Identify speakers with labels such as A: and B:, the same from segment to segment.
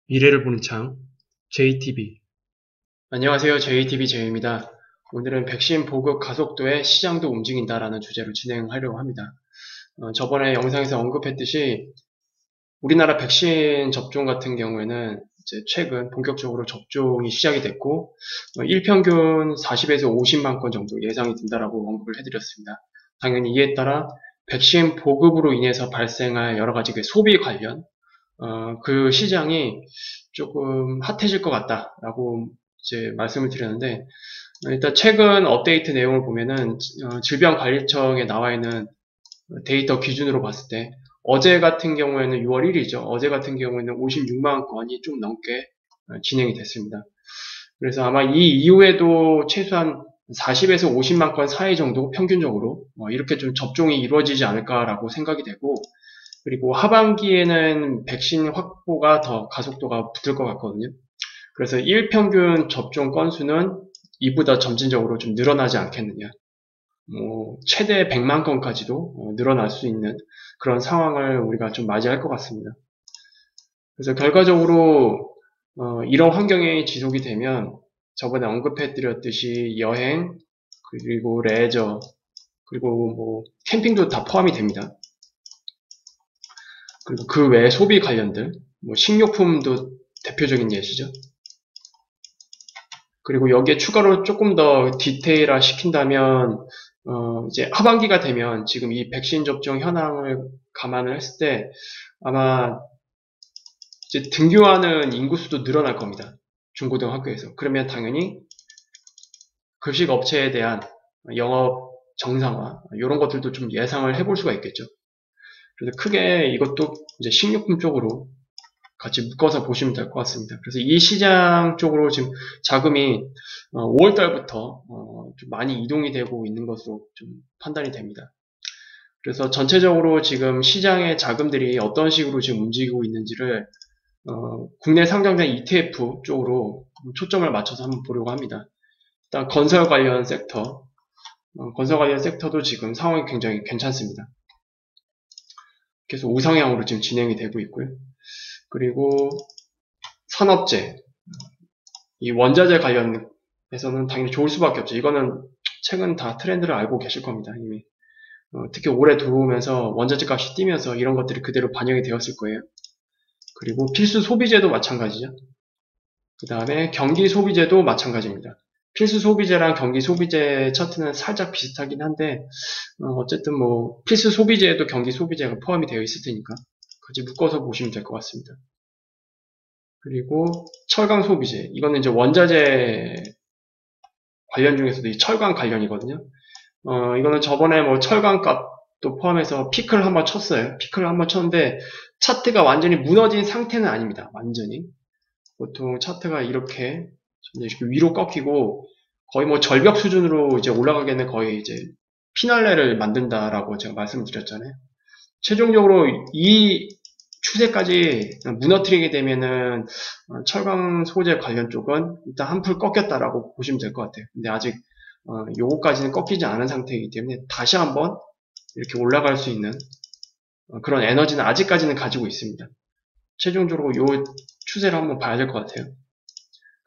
A: 미래를 보는 창, JTB. 안녕하세요. JTB 제이입니다. 오늘은 백신 보급 가속도에 시장도 움직인다라는 주제로 진행하려고 합니다. 저번에 영상에서 언급했듯이 우리나라 백신 접종 같은 경우에는 이제 최근 본격적으로 접종이 시작이 됐고, 일평균 40에서 50만 건 정도 예상이 된다라고 언급을 해드렸습니다. 당연히 이에 따라 백신 보급으로 인해서 발생할 여러 가지 그 소비 관련, 그 시장이 조금 핫해질 것 같다라고 이제 말씀을 드렸는데, 일단 최근 업데이트 내용을 보면은 질병관리청에 나와 있는 데이터 기준으로 봤을 때 어제 같은 경우에는 6월 1일이죠. 어제 같은 경우에는 56만 건이 좀 넘게 진행이 됐습니다. 그래서 아마 이 이후에도 최소한 40에서 50만 건 사이 정도 평균적으로 이렇게 좀 접종이 이루어지지 않을까라고 생각이 되고, 그리고 하반기에는 백신 확보가 더 가속도가 붙을 것 같거든요. 그래서 일평균 접종 건수는 이보다 점진적으로 좀 늘어나지 않겠느냐. 최대 100만 건까지도 늘어날 수 있는 그런 상황을 우리가 좀 맞이할 것 같습니다. 그래서 결과적으로 이런 환경이 지속이 되면 저번에 언급해드렸듯이 여행, 그리고 레저, 그리고 뭐 캠핑도 다 포함이 됩니다. 그리고 그 외 소비 관련들, 뭐 식료품도 대표적인 예시죠. 그리고 여기에 추가로 조금 더 디테일화 시킨다면, 이제 하반기가 되면 지금 이 백신 접종 현황을 감안을 했을 때 아마 이제 등교하는 인구수도 늘어날 겁니다. 중고등학교에서. 그러면 당연히 급식 업체에 대한 영업 정상화, 이런 것들도 좀 예상을 해볼 수가 있겠죠. 그래서 크게 이것도 이제 식료품 쪽으로 같이 묶어서 보시면 될 것 같습니다. 그래서 이 시장 쪽으로 지금 자금이 5월 달부터 좀 많이 이동이 되고 있는 것으로 좀 판단이 됩니다. 그래서 전체적으로 지금 시장의 자금들이 어떤 식으로 지금 움직이고 있는지를 국내 상장된 ETF 쪽으로 초점을 맞춰서 한번 보려고 합니다. 일단 건설 관련 섹터, 건설 관련 섹터도 지금 상황이 굉장히 괜찮습니다. 계속 우상향으로 지금 진행이 되고 있고요. 그리고 산업재, 이 원자재 관련해서는 당연히 좋을 수밖에 없죠. 이거는 최근 다 트렌드를 알고 계실 겁니다. 이미. 특히 올해 들어오면서 원자재 값이 뛰면서 이런 것들이 그대로 반영이 되었을 거예요. 그리고 필수 소비재도 마찬가지죠. 그 다음에 경기 소비재도 마찬가지입니다. 필수 소비재랑 경기 소비재 차트는 살짝 비슷하긴 한데, 어쨌든 뭐 필수 소비재에도 경기 소비재가 포함이 되어 있을 테니까 같이 묶어서 보시면 될 것 같습니다. 그리고 철강 소비재, 이거는 이제 원자재 관련 중에서도 이 철강 관련이거든요. 이거는 저번에 뭐 철강 값도 포함해서 피크를 한번 쳤어요. 피크를 한번 쳤는데 차트가 완전히 무너진 상태는 아닙니다. 완전히. 보통 차트가 이렇게 위로 꺾이고 거의 뭐 절벽 수준으로 이제 올라가게는 거의 이제 피날레를 만든다라고 제가 말씀을 드렸잖아요. 최종적으로 이 추세까지 무너뜨리게 되면은 철강 소재 관련 쪽은 일단 한풀 꺾였다라고 보시면 될 것 같아요. 근데 아직 요거까지는 꺾이지 않은 상태이기 때문에 다시 한번 이렇게 올라갈 수 있는 그런 에너지는 아직까지는 가지고 있습니다. 최종적으로 요 추세를 한번 봐야 될 것 같아요.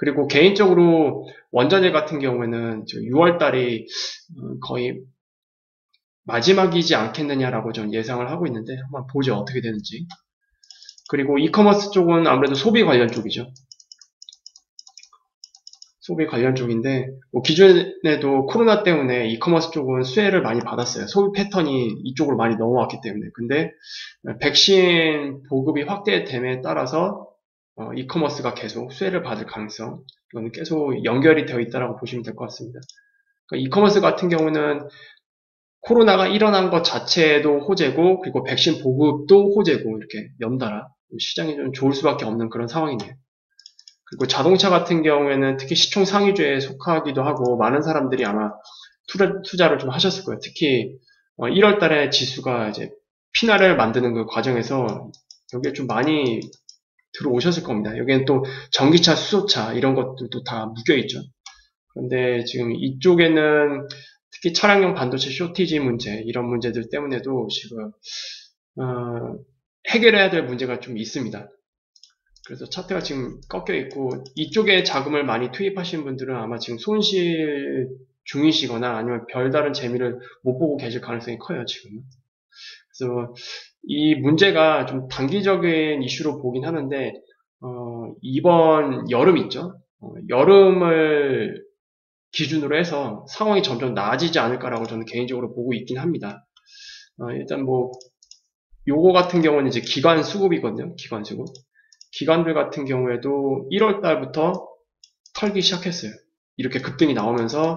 A: 그리고 개인적으로 원자재 같은 경우에는 6월 달이 거의 마지막이지 않겠느냐라고 좀 예상을 하고 있는데 한번 보죠. 어떻게 되는지. 그리고 이커머스 쪽은 아무래도 소비 관련 쪽이죠. 소비 관련 쪽인데 뭐 기존에도 코로나 때문에 이커머스 쪽은 수혜를 많이 받았어요. 소비 패턴이 이쪽으로 많이 넘어왔기 때문에. 근데 백신 보급이 확대됨에 따라서 이커머스가 계속 수혜를 받을 가능성, 이거는 계속 연결이 되어 있다고 보시면 될 것 같습니다. 그러니까 이커머스 같은 경우는 코로나가 일어난 것 자체도 호재고, 그리고 백신 보급도 호재고, 이렇게 연달아 시장이 좀 좋을 수밖에 없는 그런 상황이네요. 그리고 자동차 같은 경우에는 특히 시총 상위주에 속하기도 하고, 많은 사람들이 아마 투자를 좀 하셨을 거예요. 특히 1월 달에 지수가 이제 피날을 만드는 그 과정에서 여기에 좀 많이 들어오셨을 겁니다. 여기는 또 전기차, 수소차 이런 것들도 다 묶여 있죠. 그런데 지금 이쪽에는 특히 차량용 반도체 쇼티지 문제, 이런 문제들 때문에도 지금 해결해야 될 문제가 좀 있습니다. 그래서 차트가 지금 꺾여 있고 이쪽에 자금을 많이 투입하신 분들은 아마 지금 손실 중이시거나 아니면 별다른 재미를 못 보고 계실 가능성이 커요, 지금. 그래서 이 문제가 좀 단기적인 이슈로 보긴 하는데 이번 여름 있죠? 여름을 기준으로 해서 상황이 점점 나아지지 않을까라고 저는 개인적으로 보고 있긴 합니다. 일단 뭐 요거 같은 경우는 이제 기관 수급이거든요. 기관 수급. 기관들 같은 경우에도 1월 달부터 털기 시작했어요. 이렇게 급등이 나오면서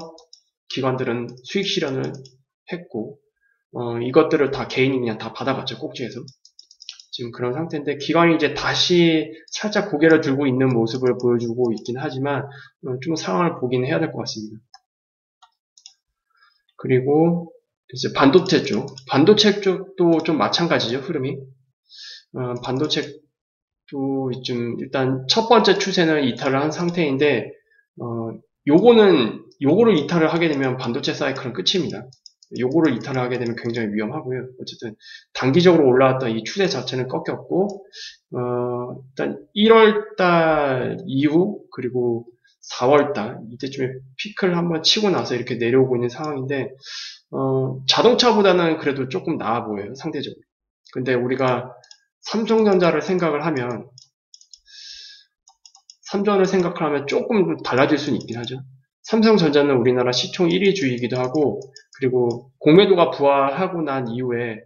A: 기관들은 수익 실현을 했고 이것들을 다 개인이 그냥 다 받아갔죠. 꼭지에서. 지금 그런 상태인데 기관이 이제 다시 살짝 고개를 들고 있는 모습을 보여주고 있긴 하지만 좀 상황을 보긴 해야 될 것 같습니다. 그리고 이제 반도체 쪽. 반도체 쪽도 좀 마찬가지죠. 흐름이. 반도체 또 좀 일단 첫 번째 추세는 이탈을 한 상태인데 요거를 이탈을 하게 되면 반도체 사이클은 끝입니다. 요거를 이탈을 하게 되면 굉장히 위험하고요. 어쨌든 단기적으로 올라왔던 이 추세 자체는 꺾였고 일단 1월달 이후 그리고 4월달 이때쯤에 피크를 한번 치고 나서 이렇게 내려오고 있는 상황인데 자동차보다는 그래도 조금 나아 보여요. 상대적으로. 근데 우리가 삼성전자를 생각을 하면 삼전을 생각하면 조금 달라질 수는 있긴 하죠. 삼성전자는 우리나라 시총 1위 주이기도 하고 그리고 공매도가 부활하고 난 이후에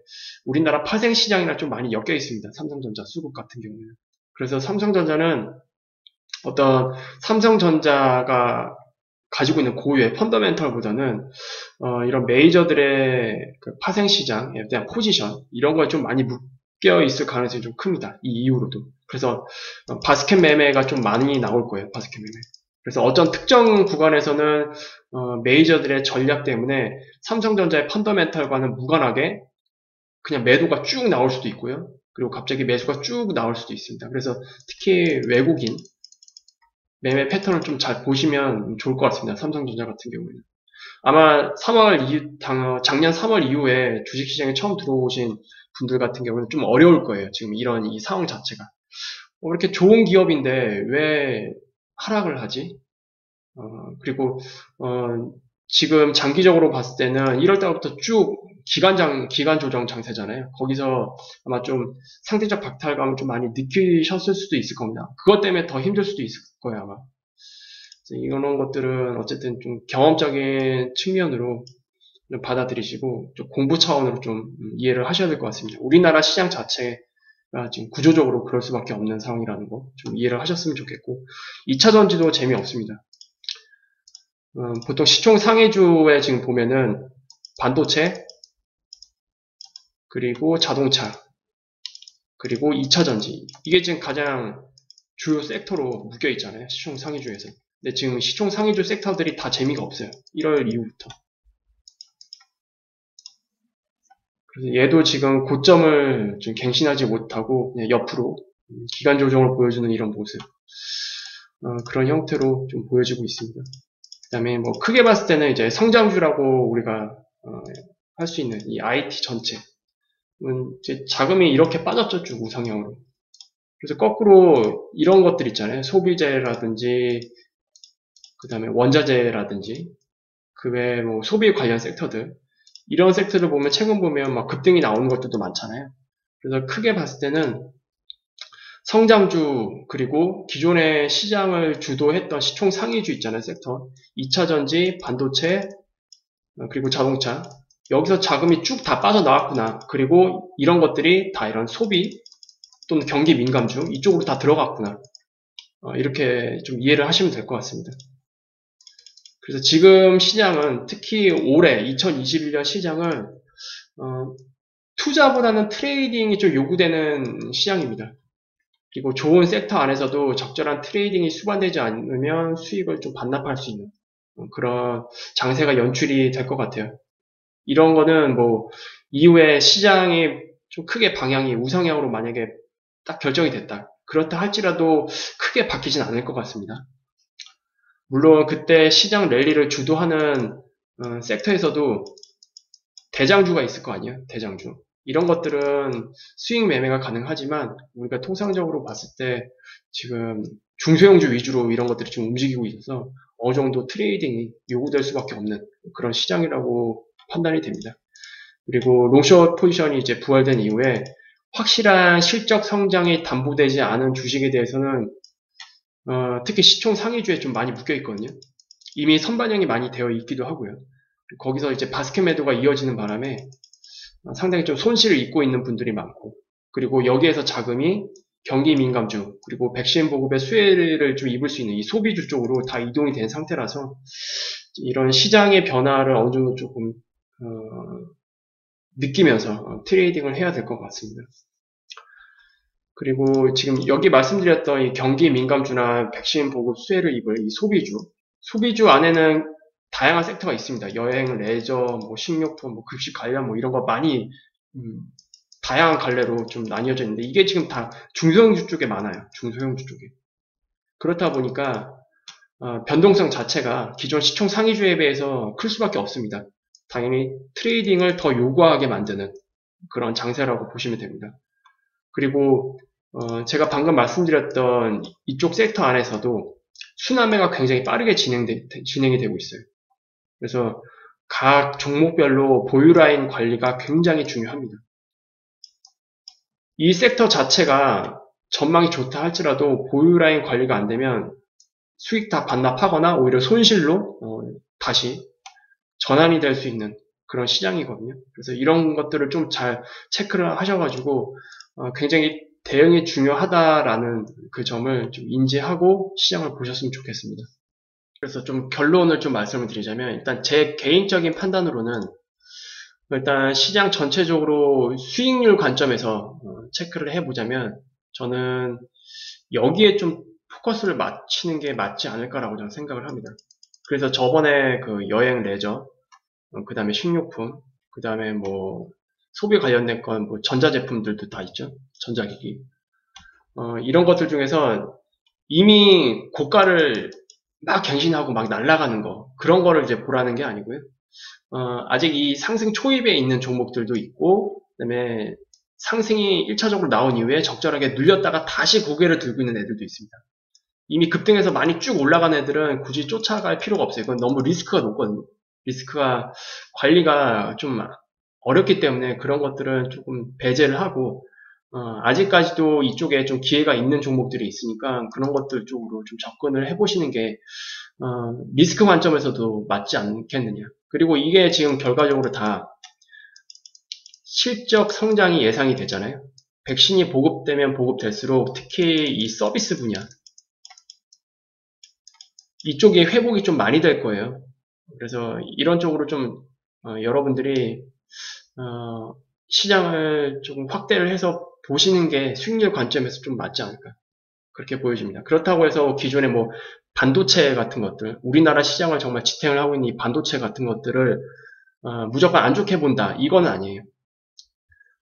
A: 우리나라 파생 시장이랑 좀 많이 엮여 있습니다. 삼성전자 수급 같은 경우는. 그래서 삼성전자는 어떤 삼성전자가 가지고 있는 고유의 펀더멘털보다는 이런 메이저들의 그 파생 시장에 대한 포지션 이런 거에 좀 많이 묶여 있을 가능성이 좀 큽니다. 이 이후로도. 그래서 바스켓 매매가 좀 많이 나올 거예요. 바스켓 매매. 그래서 어떤 특정 구간에서는 메이저들의 전략 때문에 삼성전자의 펀더멘털과는 무관하게 그냥 매도가 쭉 나올 수도 있고요. 그리고 갑자기 매수가 쭉 나올 수도 있습니다. 그래서 특히 외국인 매매 패턴을 좀 잘 보시면 좋을 것 같습니다. 삼성전자 같은 경우에는. 아마 작년 3월 이후에 주식시장에 처음 들어오신 분들 같은 경우는 좀 어려울 거예요. 지금 이런 이 상황 자체가. 이렇게 좋은 기업인데 왜 하락을 하지? 그리고 지금 장기적으로 봤을 때는 1월 달부터 쭉 기간 조정 장세잖아요. 거기서 아마 좀 상대적 박탈감을 좀 많이 느끼셨을 수도 있을 겁니다. 그것 때문에 더 힘들 수도 있을 거예요, 아마. 이런 것들은 어쨌든 좀 경험적인 측면으로 좀 받아들이시고 좀 공부 차원으로 좀 이해를 하셔야 될 것 같습니다. 우리나라 시장 자체가 지금 구조적으로 그럴 수밖에 없는 상황이라는 거 좀 이해를 하셨으면 좋겠고 2차 전지도 재미없습니다. 보통 시총 상위주에 지금 보면은 반도체 그리고 자동차 그리고 2차 전지 이게 지금 가장 주요 섹터로 묶여 있잖아요. 시총 상위주에서. 근데 지금 시총 상위주 섹터들이 다 재미가 없어요. 1월 이후부터. 그래서 얘도 지금 고점을 좀 갱신하지 못하고 그냥 옆으로 기간 조정을 보여주는 이런 모습. 그런 형태로 좀 보여지고 있습니다. 그 다음에 뭐 크게 봤을 때는 이제 성장주라고 우리가 할 수 있는 이 IT 전체. 이제 자금이 이렇게 빠졌죠, 쭉 우상향으로. 그래서 거꾸로 이런 것들 있잖아요. 소비재라든지 그 다음에 원자재라든지 그 외에 뭐 소비 관련 섹터들 이런 섹터를 보면 최근 보면 막 급등이 나오는 것들도 많잖아요. 그래서 크게 봤을 때는 성장주 그리고 기존의 시장을 주도했던 시총 상위주 있잖아요. 섹터 2차 전지, 반도체 그리고 자동차 여기서 자금이 쭉 다 빠져나왔구나. 그리고 이런 것들이 다 이런 소비 또는 경기 민감주 이쪽으로 다 들어갔구나. 이렇게 좀 이해를 하시면 될 것 같습니다. 그래서 지금 시장은 특히 올해 2021년 시장은 투자보다는 트레이딩이 좀 요구되는 시장입니다. 그리고 좋은 섹터 안에서도 적절한 트레이딩이 수반되지 않으면 수익을 좀 반납할 수 있는 그런 장세가 연출이 될 것 같아요. 이런 거는 뭐 이후에 시장이 좀 크게 방향이 우상향으로 만약에 딱 결정이 됐다. 그렇다 할지라도 크게 바뀌진 않을 것 같습니다. 물론 그때 시장 랠리를 주도하는 섹터에서도 대장주가 있을 거 아니에요. 대장주. 이런 것들은 수익 매매가 가능하지만 우리가 통상적으로 봤을 때 지금 중소형주 위주로 이런 것들이 좀 움직이고 있어서 어느 정도 트레이딩이 요구될 수밖에 없는 그런 시장이라고 판단이 됩니다. 그리고 롱숏 포지션이 이제 부활된 이후에 확실한 실적 성장이 담보되지 않은 주식에 대해서는 특히 시총 상위주에 좀 많이 묶여 있거든요. 이미 선반영이 많이 되어 있기도 하고요. 거기서 이제 바스켓 매도가 이어지는 바람에 상당히 좀 손실을 입고 있는 분들이 많고, 그리고 여기에서 자금이 경기 민감주, 그리고 백신 보급의 수혜를 좀 입을 수 있는 이 소비주 쪽으로 다 이동이 된 상태라서 이런 시장의 변화를 어느 정도 조금 느끼면서 트레이딩을 해야 될 것 같습니다. 그리고 지금 여기 말씀드렸던 이 경기 민감주나 백신 보급 수혜를 입을 이 소비주 안에는 다양한 섹터가 있습니다. 여행, 레저, 뭐 식료품, 뭐 급식 관련 뭐 이런 거 많이 다양한 갈래로 좀 나뉘어져 있는데 이게 지금 다 중소형주 쪽에 많아요. 중소형주 쪽에. 그렇다 보니까 변동성 자체가 기존 시총 상위주에 비해서 클 수밖에 없습니다. 당연히 트레이딩을 더 요구하게 만드는 그런 장세라고 보시면 됩니다. 그리고 제가 방금 말씀드렸던 이쪽 섹터 안에서도 순환매가 굉장히 빠르게 진행이 되고 있어요. 그래서 각 종목별로 보유 라인 관리가 굉장히 중요합니다. 이 섹터 자체가 전망이 좋다 할지라도 보유 라인 관리가 안 되면 수익 다 반납하거나 오히려 손실로 다시 전환이 될 수 있는 그런 시장이거든요. 그래서 이런 것들을 좀 잘 체크를 하셔가지고 굉장히 대응이 중요하다라는 그 점을 좀 인지하고 시장을 보셨으면 좋겠습니다. 그래서 좀 결론을 좀 말씀을 드리자면 일단 제 개인적인 판단으로는 일단 시장 전체적으로 수익률 관점에서 체크를 해보자면 저는 여기에 좀 포커스를 맞추는 게 맞지 않을까라고 저는 생각을 합니다. 그래서 저번에 그 여행 레저, 그 다음에 식료품, 그 다음에 뭐 소비 관련된 건 뭐 전자제품들도 다 있죠. 전자기기. 이런 것들 중에서 이미 고가를 막 갱신하고 막 날아가는 거 그런 거를 이제 보라는 게 아니고요. 아직 이 상승 초입에 있는 종목들도 있고 그다음에 상승이 1차적으로 나온 이후에 적절하게 눌렸다가 다시 고개를 들고 있는 애들도 있습니다. 이미 급등해서 많이 쭉 올라간 애들은 굳이 쫓아갈 필요가 없어요. 이건 너무 리스크가 높거든요. 리스크가 관리가 좀 어렵기 때문에 그런 것들은 조금 배제를 하고 아직까지도 이쪽에 좀 기회가 있는 종목들이 있으니까 그런 것들 쪽으로 좀 접근을 해보시는 게 리스크 관점에서도 맞지 않겠느냐. 그리고 이게 지금 결과적으로 다 실적 성장이 예상이 되잖아요. 백신이 보급되면 보급될수록 특히 이 서비스 분야 이쪽에 회복이 좀 많이 될 거예요. 그래서 이런 쪽으로 좀 여러분들이 시장을 조금 확대를 해서 보시는 게 수익률 관점에서 좀 맞지 않을까 그렇게 보여집니다. 그렇다고 해서 기존에 뭐 반도체 같은 것들 우리나라 시장을 정말 지탱을 하고 있는 이 반도체 같은 것들을 무조건 안 좋게 본다 이건 아니에요.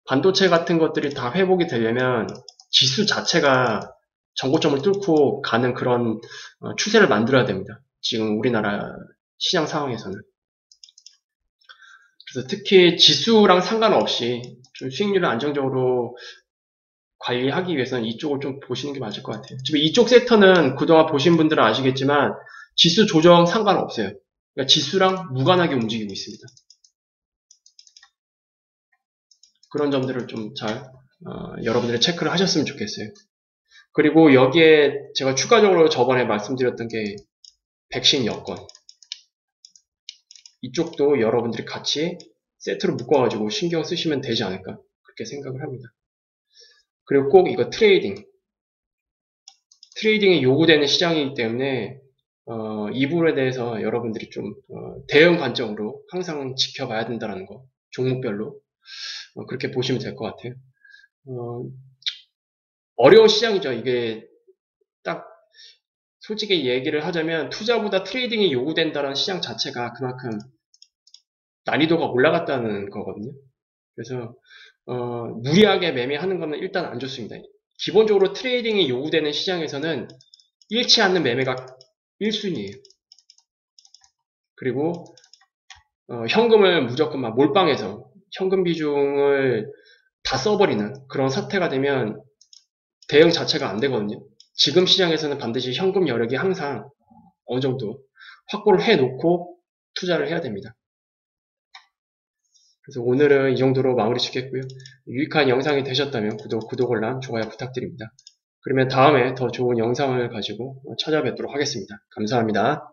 A: 반도체 같은 것들이 다 회복이 되려면 지수 자체가 전고점을 뚫고 가는 그런 추세를 만들어야 됩니다. 지금 우리나라 시장 상황에서는. 그래서 특히 지수랑 상관없이 좀 수익률을 안정적으로 관리하기 위해서는 이쪽을 좀 보시는 게 맞을 것 같아요. 지금 이쪽 섹터는 그동안 보신 분들은 아시겠지만 지수 조정 상관없어요. 그러니까 지수랑 무관하게 움직이고 있습니다. 그런 점들을 좀 잘 여러분들이 체크를 하셨으면 좋겠어요. 그리고 여기에 제가 추가적으로 저번에 말씀드렸던 게 백신 여건 이쪽도 여러분들이 같이 세트로 묶어가지고 신경 쓰시면 되지 않을까 그렇게 생각을 합니다. 그리고 꼭 이거 트레이딩이 요구되는 시장이기 때문에 이 부분에 대해서 여러분들이 좀 대응 관점으로 항상 지켜봐야 된다는 거 종목별로 그렇게 보시면 될 것 같아요. 어려운 시장이죠. 이게 딱 솔직히 얘기를 하자면 투자보다 트레이딩이 요구된다는 시장 자체가 그만큼 난이도가 올라갔다는 거거든요. 그래서 무리하게 매매하는 거는 일단 안 좋습니다. 기본적으로 트레이딩이 요구되는 시장에서는 잃지 않는 매매가 1순위예요. 그리고 현금을 무조건 막 몰빵해서 현금 비중을 다 써버리는 그런 사태가 되면 대응 자체가 안 되거든요. 지금 시장에서는 반드시 현금 여력이 항상 어느 정도 확보를 해놓고 투자를 해야 됩니다. 그래서 오늘은 이 정도로 마무리 짓겠고요. 유익한 영상이 되셨다면 구독 알람, 좋아요 부탁드립니다. 그러면 다음에 더 좋은 영상을 가지고 찾아뵙도록 하겠습니다. 감사합니다.